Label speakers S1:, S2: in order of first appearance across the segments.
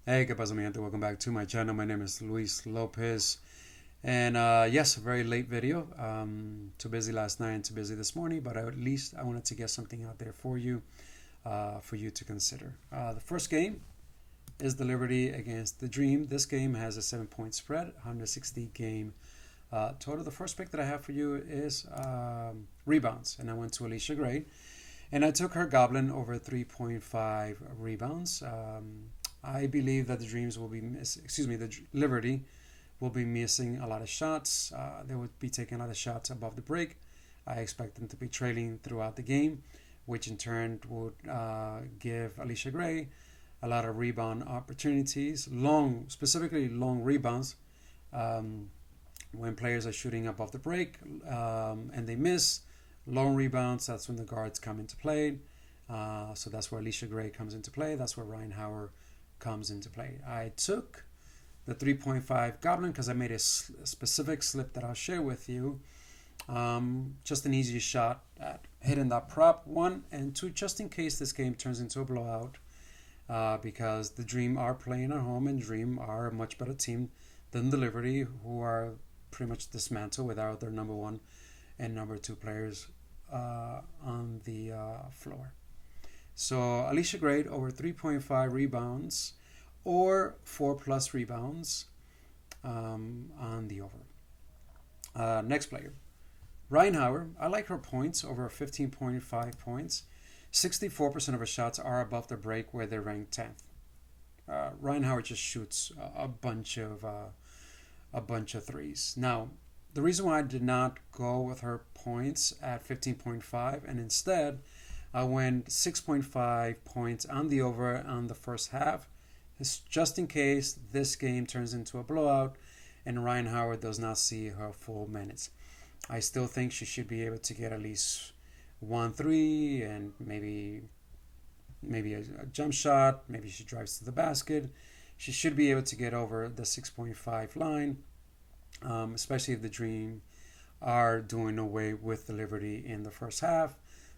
S1: Hey, ¿qué pasa, mi gente? Welcome back to my channel. My name is Luis Lopez. And yes, a very late video. Too busy last night and too busy this morning, but at least I wanted to get something out there for you to consider. The first game is the Liberty against the Dream. This game has a 7-point spread, 160 game total. The first pick that I have for you is rebounds, and I went to Alicia Gray. And I took her Goblin over 3.5 rebounds. I believe that the Dreams will be the Liberty will be missing a lot of shots. They would be taking a lot of shots above the break. I expect them to be trailing throughout the game, which in turn would give Alicia Gray a lot of rebound opportunities, specifically long rebounds. Um, when players are shooting above the break and they miss long rebounds, that's when the guards come into play. So that's where Alicia Gray comes into play. That's where Ryan Howard comes into play. I took the 3.5 Goblin because I made a specific slip that I'll share with you. Just an easy shot at hitting that prop, one, and two, just in case this game turns into a blowout, because the Dream are playing at home and Dream are a much better team than the Liberty, who are pretty much dismantled without their number one and number two players on the floor. So Alicia Gray over 3.5 rebounds or 4 plus rebounds on the over. Next player, Ryan Howard. I like her points over 15.5 points. 64% of her shots are above the break where they're ranked 10th. Ryan Howard just shoots a bunch of threes. Now, the reason why I did not go with her points at 15.5 and instead I went 6.5 points on the over on the first half is just in case this game turns into a blowout and Ryan Howard does not see her full minutes. I still think she should be able to get at least 1 3 and maybe a jump shot. Maybe she drives to the basket. She should be able to get over the 6.5 line, especially if the Dream are doing away with the Liberty in the first half.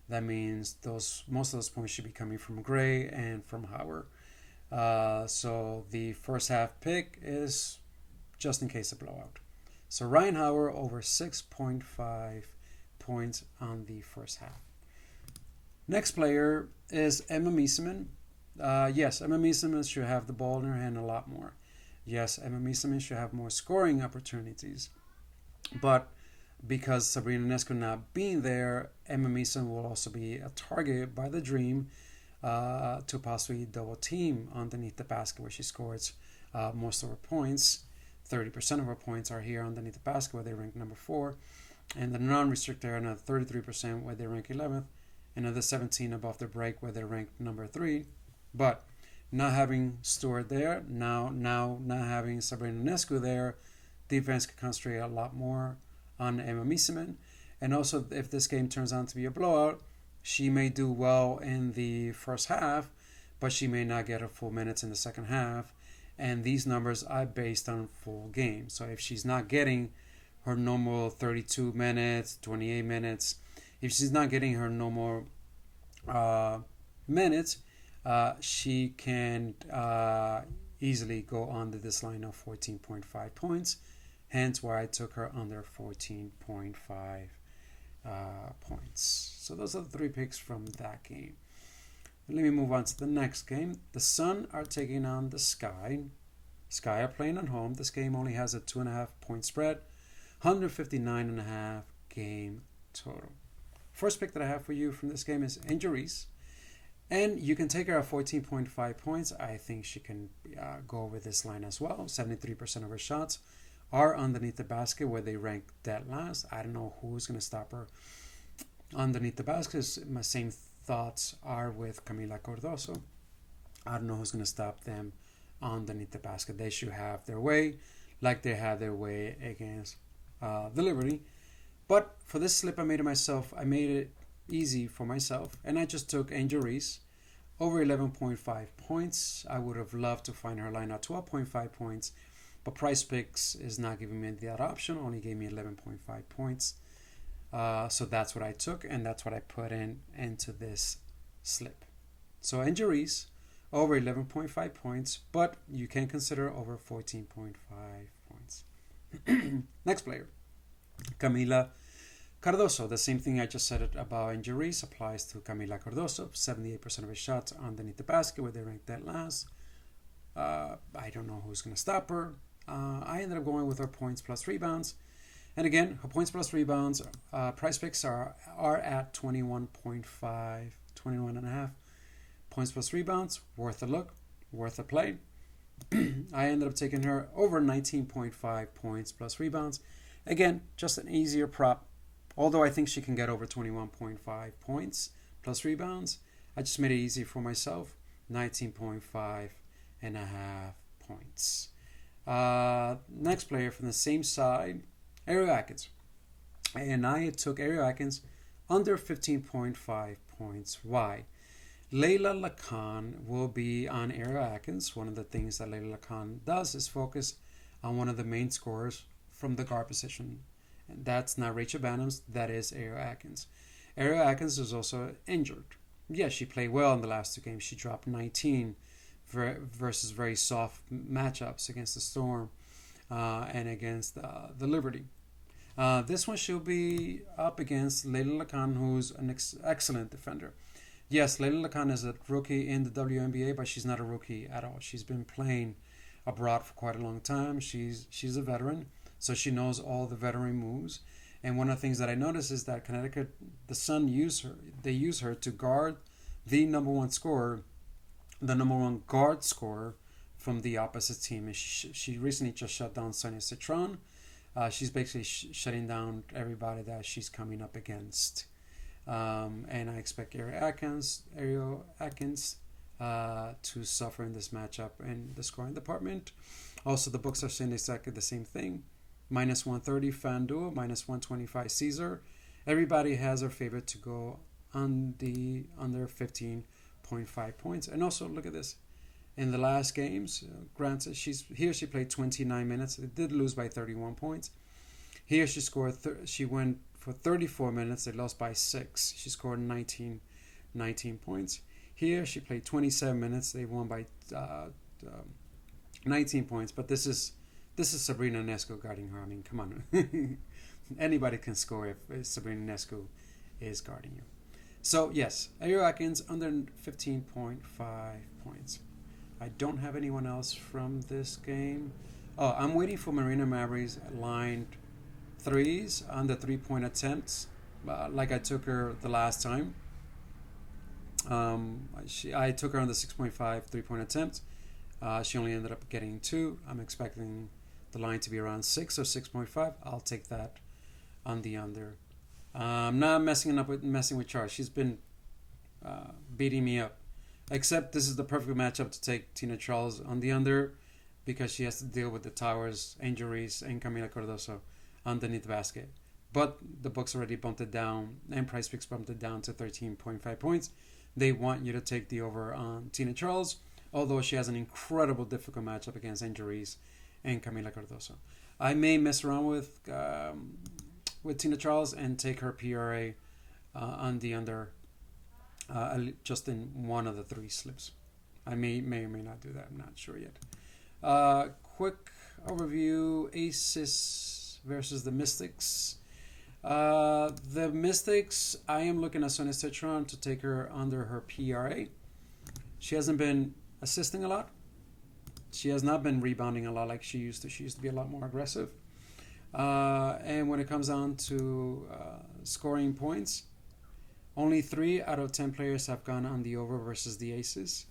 S1: That means most of those points should be coming from Gray and from Howard. So the first half pick is just in case of blowout. So Ryan Howard over 6.5 points on the first half. Next player is Emma Mieseman. Yes, Emma Mieseman should have the ball in her hand a lot more. Yes, Emma Mieseman should have more scoring opportunities. But because Sabrina Ionescu not being there, Emma Mieseman will also be a target by the Dream to possibly double team underneath the basket where she scores most of her points. 30% of her points are here underneath the basket where they rank number 4. And the non-restricted are another 33% where they rank 11th. Another 17 above the break where they rank number 3. But not having Stewart there, now not having Sabrina Ionescu there, defense can concentrate a lot more on Emma Mieseman. And also, if this game turns out to be a blowout, she may do well in the first half, but she may not get her full minutes in the second half. And these numbers are based on full game. So if she's not getting her normal 32 minutes, 28 minutes, if she's not getting her normal minutes, she can easily go under this line of 14.5 points. Hence why I took her under 14.5 points. So those are the 3 picks from that game. Let me move on to the next game. The Sun are taking on the Sky. Sky are playing at home. This game only has a 2.5 point spread. 159.5 game total. First pick that I have for you from this game is Angel Reese. And you can take her at 14.5 points. I think she can go over this line as well. 73% of her shots are underneath the basket where they rank dead last. I don't know who's going to stop her underneath the basket. My same thoughts are with Camila Cordoso. I don't know who's going to stop them underneath the basket. They should have their way like they had their way against the Liberty. But for this slip I made it easy for myself, and I just took Angel Reese over 11.5 points. I would have loved to find her line at 12.5 points, but Price Picks is not giving me that option, only gave me 11.5 points. So that's what I took, and that's what I put into this slip. So Angel Reese over 11.5 points, but you can consider over 14.5 points. Next player, Camila Cardoso. The same thing I just said about injuries applies to Camila Cardoso. 78% of his shots underneath the basket, where they ranked dead last. I don't know who's going to stop her. I ended up going with her points plus rebounds. And again, her points plus rebounds, price picks are at 21.5, 21.5 points plus rebounds. Worth a look, worth a play. I ended up taking her over 19.5 points plus rebounds. Again, just an easier prop. Although I think she can get over 21.5 points plus rebounds, I just made it easy for myself. 19.5 and a half points. Next player from the same side, Ariel Atkins. And I took Ariel Atkins under 15.5 points. Why? Layla Lacan will be on Ariel Atkins. One of the things that Layla Lacan does is focus on one of the main scorers from the guard position. And that's not Rachel Bannums, that is Ariel Atkins. Ariel Atkins is also injured. Yes, she played well in the last two games. She dropped 19 versus very soft matchups against the Storm and against the Liberty. This one she'll be up against Layla Lacan, who's an excellent defender. Yes, Layla Lacan is a rookie in the WNBA, but she's not a rookie at all. She's been playing abroad for quite a long time. She's a veteran, so she knows all the veteran moves. And one of the things that I noticed is that Connecticut, the Sun they use her to guard the number one scorer, the number one guard scorer from the opposite team. And she recently just shut down Sonia Citron. She's basically shutting down everybody that she's coming up against. And I expect Ariel Atkins to suffer in this matchup in the scoring department. Also, the books are saying exactly the same thing. Minus 130 FanDuel, minus 125 Caesar. Everybody has their favorite to go on the under 15.5 points. And also, look at this. In the last games, granted, she played 29 minutes. It did lose by 31 points. Here she scored. She went for 34 minutes. They lost by 6. She scored 19 points. Here she played 27 minutes. They won by 19 points. But this is Sabrina Ionescu guarding her. I mean, come on. Anybody can score if Sabrina Ionescu is guarding you. So yes, Ariel Atkins under 15.5 points. I don't have anyone else from this game. Oh, I'm waiting for Marina Mabrey's lined threes on the 3-point attempts, like I took her the last time. I took her on the 6.5 3-point attempts. She only ended up getting 2. I'm expecting the line to be around 6 or 6.5. I'll take that on the under. I'm not messing with Charles. She's been beating me up. Except this is the perfect matchup to take Tina Charles on the under because she has to deal with the Towers injuries and Camila Cardoso underneath the basket. But the books already bumped it down and Price Picks bumped it down to 13.5 points. They want you to take the over on Tina Charles, although she has an incredible difficult matchup against injuries and Camila Cardoso. I may mess around with Tina Charles and take her PRA on the under. Just in one of the 3 slips. I may or may not do that. I'm not sure yet. Quick overview. Aces versus the Mystics. The Mystics, I am looking at Sonia Citron to take her under her PRA. She hasn't been assisting a lot. She has not been rebounding a lot like she used to. She used to be a lot more aggressive. And when it comes down to scoring points, only 3 out of 10 players have gone on the over versus the Aces.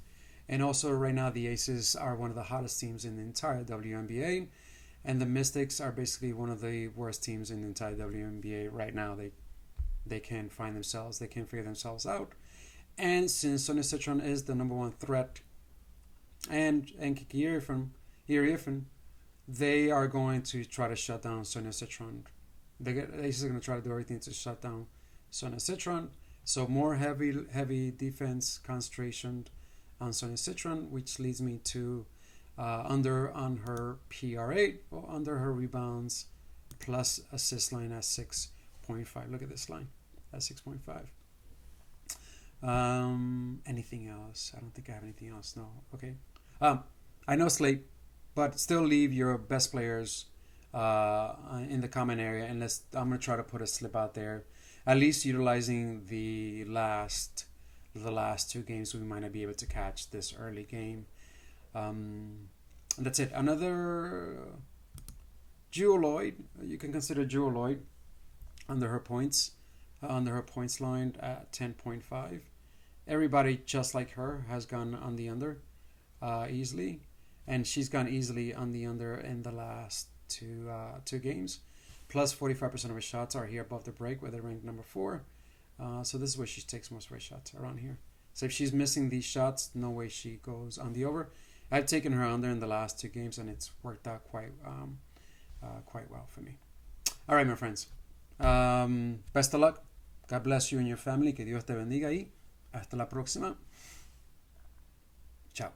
S1: And also right now the Aces are one of the hottest teams in the entire WNBA. And the Mystics are basically one of the worst teams in the entire WNBA right now. They can't find themselves. They can't figure themselves out. And since Sonia Citron is the number 1 threat and Kiki Irifen, they are going to try to shut down Sonia Citron. The Aces are going to try to do everything to shut down Sonia Citron. So more heavy defense concentration on Sonia Citron, which leads me to under on her PRA or under her rebounds plus assist line at 6.5. Look at this line at 6.5. Anything else? I don't think I have anything else. No. Okay. I know it's late, but still leave your best players in the comment area, and I'm gonna try to put a slip out there, at least utilizing the last two games we might not be able to catch this early game. And that's it. Another Jewel Lloyd. You can consider Jewel Lloyd under her points line at 10.5. Everybody just like her has gone on the under easily, and she's gone easily on the under in the last two games. Plus 45% of her shots are here above the break, where they're ranked number 4. So this is where she takes most of her shots, around here. So if she's missing these shots, no way she goes on the over. I've taken her under in the last 2 games, and it's worked out quite well for me. All right, my friends. Best of luck. God bless you and your family. Que Dios te bendiga y hasta la próxima. Chao.